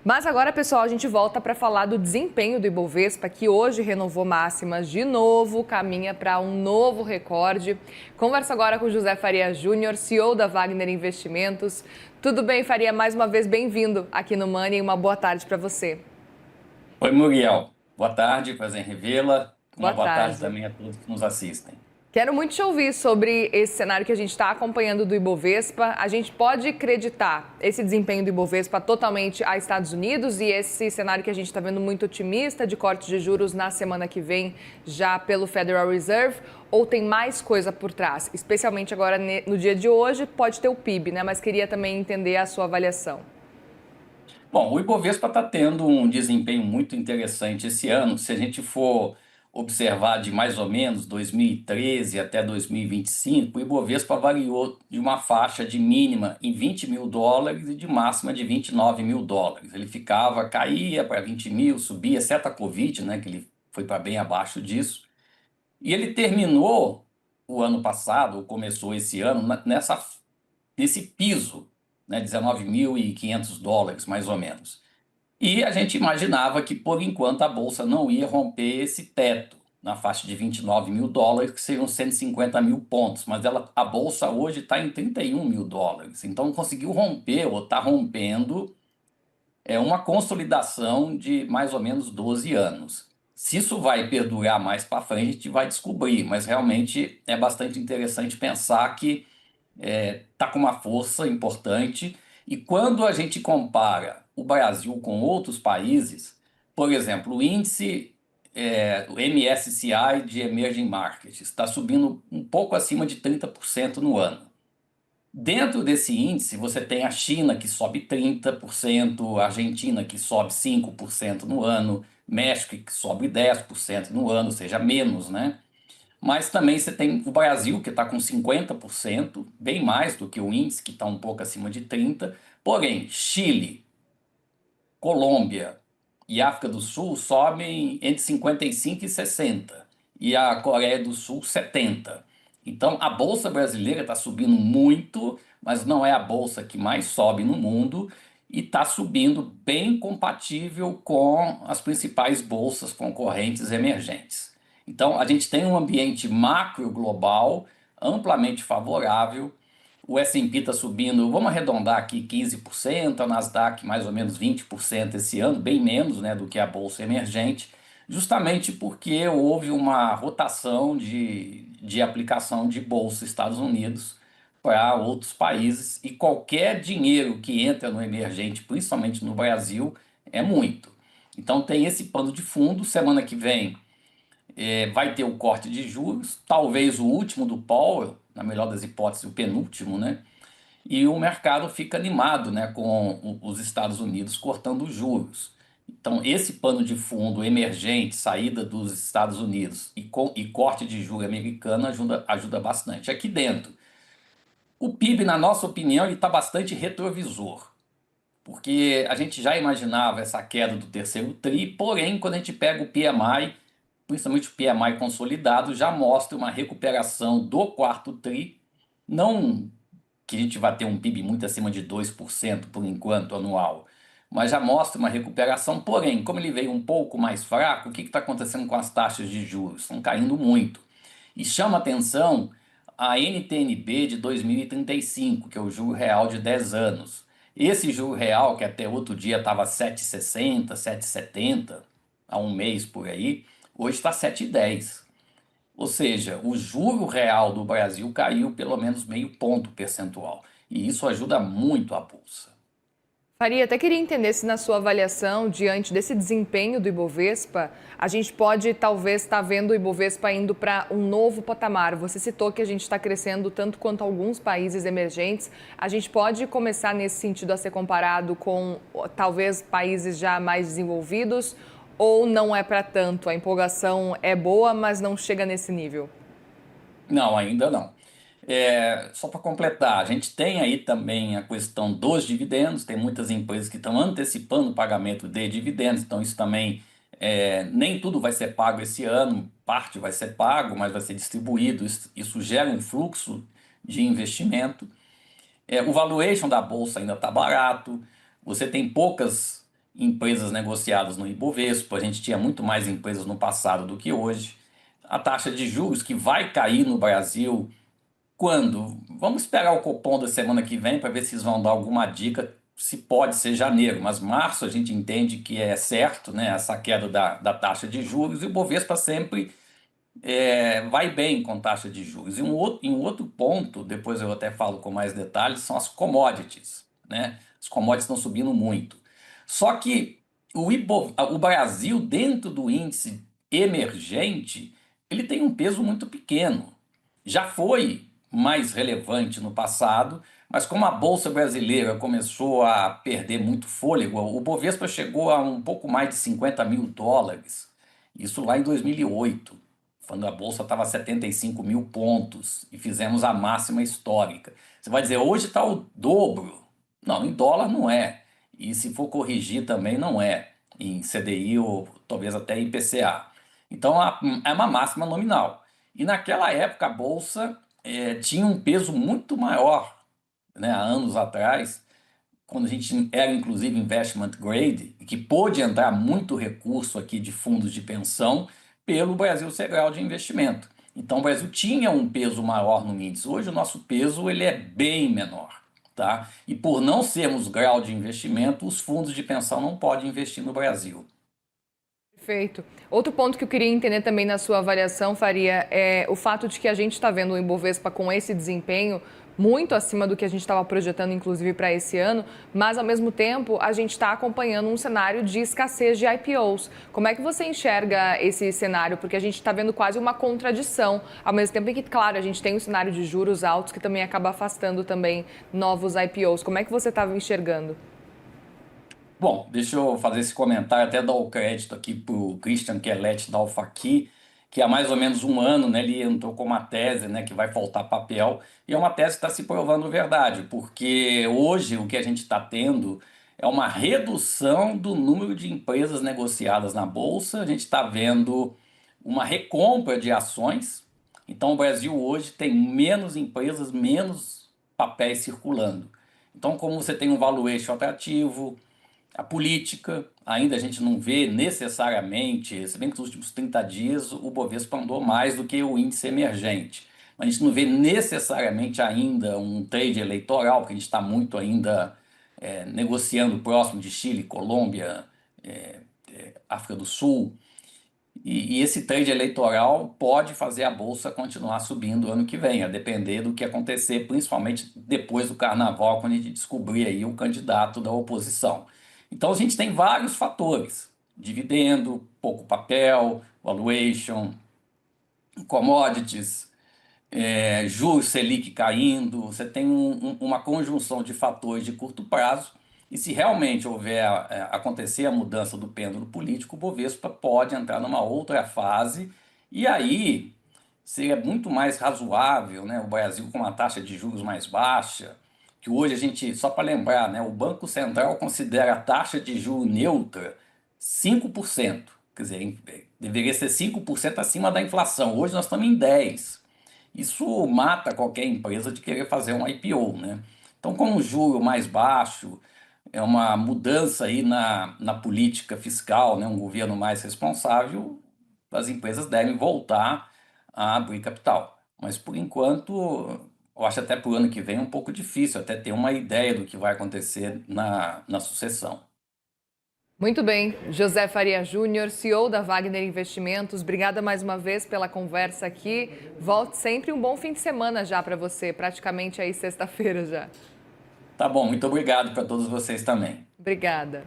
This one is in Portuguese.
Mas agora, pessoal, a gente volta para falar do desempenho do Ibovespa, que hoje renovou máximas de novo, caminha para um novo recorde. Converso agora com José Faria Júnior, CEO da Wagner Investimentos. Tudo bem, Faria? Mais uma vez, bem-vindo aqui no Money e uma boa tarde para você. Oi, Muriel. Boa tarde, prazer em revê-la. Uma Boa boa tarde tarde. também a todos que nos assistem. Quero muito te ouvir sobre esse cenário que a gente está acompanhando do Ibovespa. A gente pode acreditar esse desempenho do Ibovespa totalmente a Estados Unidos e esse cenário que a gente está vendo muito otimista de corte de juros na semana que vem já pelo Federal Reserve? Ou tem mais coisa por trás? Especialmente agora no dia de hoje, pode ter o PIB, né? Mas queria também entender a sua avaliação. Bom, o Ibovespa está tendo um desempenho muito interessante esse ano. Se a gente for observar de mais ou menos 2013 até 2025, o Ibovespa variou de uma faixa de mínima em 20 mil dólares e de máxima de 29 mil dólares. Ele caía para 20 mil, subia, exceto a Covid, né, que ele foi para bem abaixo disso. E ele terminou o ano passado, ou começou esse ano, nesse piso, né, 19.500 dólares, mais ou menos. E a gente imaginava que, por enquanto, a Bolsa não ia romper esse teto, na faixa de 29 mil dólares, que seriam 150 mil pontos, mas a Bolsa hoje está em 31 mil dólares. Então, conseguiu romper, ou está rompendo, uma consolidação de mais ou menos 12 anos. Se isso vai perdurar mais para frente, a gente vai descobrir, mas realmente é bastante interessante pensar que está com uma força importante. E quando a gente compara o Brasil com outros países, por exemplo, o índice, o MSCI de Emerging Markets, está subindo um pouco acima de 30% no ano. Dentro desse índice, você tem a China, que sobe 30%, a Argentina, que sobe 5% no ano, México, que sobe 10% no ano, ou seja, menos, né? Mas também você tem o Brasil, que está com 50%, bem mais do que o índice, que está um pouco acima de 30%. Porém, Chile, Colômbia e África do Sul sobem entre 55% e 60%, e a Coreia do Sul, 70%. Então, a Bolsa brasileira está subindo muito, mas não é a bolsa que mais sobe no mundo, e está subindo bem compatível com as principais bolsas concorrentes emergentes. Então, a gente tem um ambiente macro global amplamente favorável. O S&P está subindo, vamos arredondar aqui, 15%, a Nasdaq mais ou menos 20% esse ano, bem menos, né, do que a bolsa emergente, justamente porque houve uma rotação de aplicação de bolsa Estados Unidos para outros países, e qualquer dinheiro que entra no emergente, principalmente no Brasil, é muito. Então tem esse pano de fundo. Semana que vem vai ter o corte de juros, talvez o último do Powell, na melhor das hipóteses, o penúltimo, né? E o mercado fica animado, né, com os Estados Unidos cortando os juros. Então, esse pano de fundo emergente, saída dos Estados Unidos e corte de juros americano ajuda bastante. Aqui dentro, o PIB, na nossa opinião, ele está bastante retrovisor, porque a gente já imaginava essa queda do terceiro TRI, porém, quando a gente pega o PMI, principalmente o PMI consolidado, já mostra uma recuperação do quarto TRI, não que a gente vai ter um PIB muito acima de 2% por enquanto anual, mas já mostra uma recuperação. Porém, como ele veio um pouco mais fraco, o que está acontecendo com as taxas de juros? Estão caindo muito. E chama atenção a NTN-B de 2035, que é o juro real de 10 anos. Esse juro real, que até outro dia estava 7,60, 7,70, há um mês por aí, hoje está 7,10. Ou seja, o juro real do Brasil caiu pelo menos meio ponto percentual. E isso ajuda muito a bolsa. Faria, até queria entender se na sua avaliação, diante desse desempenho do Ibovespa, a gente pode talvez estar vendo o Ibovespa indo para um novo patamar. Você citou que a gente está crescendo tanto quanto alguns países emergentes. A gente pode começar nesse sentido a ser comparado com talvez países já mais desenvolvidos, ou não é para tanto? A empolgação é boa, mas não chega nesse nível. Não, ainda não. Só para completar, a gente tem aí também a questão dos dividendos. Tem muitas empresas que estão antecipando o pagamento de dividendos, então isso também, nem tudo vai ser pago esse ano, parte vai ser pago, mas vai ser distribuído. Isso gera um fluxo de investimento. O valuation da bolsa ainda está barato, você tem poucas empresas negociadas no Ibovespa, a gente tinha muito mais empresas no passado do que hoje. A taxa de juros que vai cair no Brasil quando? Vamos esperar o Copom da semana que vem para ver se eles vão dar alguma dica, se pode ser janeiro, mas março a gente entende que é certo, né, essa queda da taxa de juros, e o Bovespa sempre vai bem com taxa de juros. E um outro ponto, depois eu até falo com mais detalhes, são as commodities, né? As commodities estão subindo muito. Só que o Brasil, dentro do índice emergente, ele tem um peso muito pequeno. Já foi mais relevante no passado, mas como a Bolsa Brasileira começou a perder muito fôlego, o Bovespa chegou a um pouco mais de 50 mil dólares, isso lá em 2008, quando a Bolsa estava a 75 mil pontos e fizemos a máxima histórica. Você vai dizer, hoje está o dobro. Não, em dólar não é. E se for corrigir também não é, em CDI ou talvez até IPCA. Então é uma máxima nominal. E naquela época a Bolsa tinha um peso muito maior, né, há anos atrás, quando a gente era inclusive investment grade, que pôde entrar muito recurso aqui de fundos de pensão pelo Brasil ser grau de investimento. Então o Brasil tinha um peso maior no índice. Hoje o nosso peso ele é bem menor. Tá? E por não sermos grau de investimento, os fundos de pensão não podem investir no Brasil. Perfeito. Outro ponto que eu queria entender também na sua avaliação, Faria, é o fato de que a gente está vendo o Ibovespa com esse desempenho muito acima do que a gente estava projetando, inclusive, para esse ano, mas, ao mesmo tempo, a gente está acompanhando um cenário de escassez de IPOs. Como é que você enxerga esse cenário? Porque a gente está vendo quase uma contradição, ao mesmo tempo em que, claro, a gente tem um cenário de juros altos que também acaba afastando também novos IPOs. Como é que você estava enxergando? Bom, deixa eu fazer esse comentário, até dar o crédito aqui para o Christian Kellet da Alfaqui, que há mais ou menos um ano, né, ele entrou com uma tese, né, que vai faltar papel, e é uma tese que está se provando verdade, porque hoje o que a gente está tendo é uma redução do número de empresas negociadas na Bolsa, a gente está vendo uma recompra de ações, então o Brasil hoje tem menos empresas, menos papéis circulando. Então, como você tem um valuation atrativo, a política, ainda a gente não vê necessariamente, se bem que nos últimos 30 dias o Bovespa andou mais do que o índice emergente, mas a gente não vê necessariamente ainda um trade eleitoral, porque a gente está muito ainda negociando próximo de Chile, Colômbia, África do Sul, e esse trade eleitoral pode fazer a Bolsa continuar subindo ano que vem, a depender do que acontecer, principalmente depois do Carnaval, quando a gente descobrir aí o candidato da oposição. Então a gente tem vários fatores: dividendo, pouco papel, valuation, commodities, juros Selic caindo, você tem uma conjunção de fatores de curto prazo, e se realmente houver, acontecer a mudança do pêndulo político, o Bovespa pode entrar numa outra fase, e aí seria muito mais razoável, né, o Brasil com uma taxa de juros mais baixa, que hoje a gente, só para lembrar, né, o Banco Central considera a taxa de juros neutra 5%, quer dizer, deveria ser 5% acima da inflação, hoje nós estamos em 10%. Isso mata qualquer empresa de querer fazer um IPO, né? Então, com um juro mais baixo, é uma mudança aí na política fiscal, né? Um governo mais responsável, as empresas devem voltar a abrir capital. Mas, por enquanto, eu acho até para o ano que vem um pouco difícil até ter uma ideia do que vai acontecer na sucessão. Muito bem, José Faria Júnior, CEO da Wagner Investimentos, obrigada mais uma vez pela conversa aqui. Volte sempre, um bom fim de semana já para você, praticamente aí sexta-feira já. Tá bom, muito obrigado para todos vocês também. Obrigada.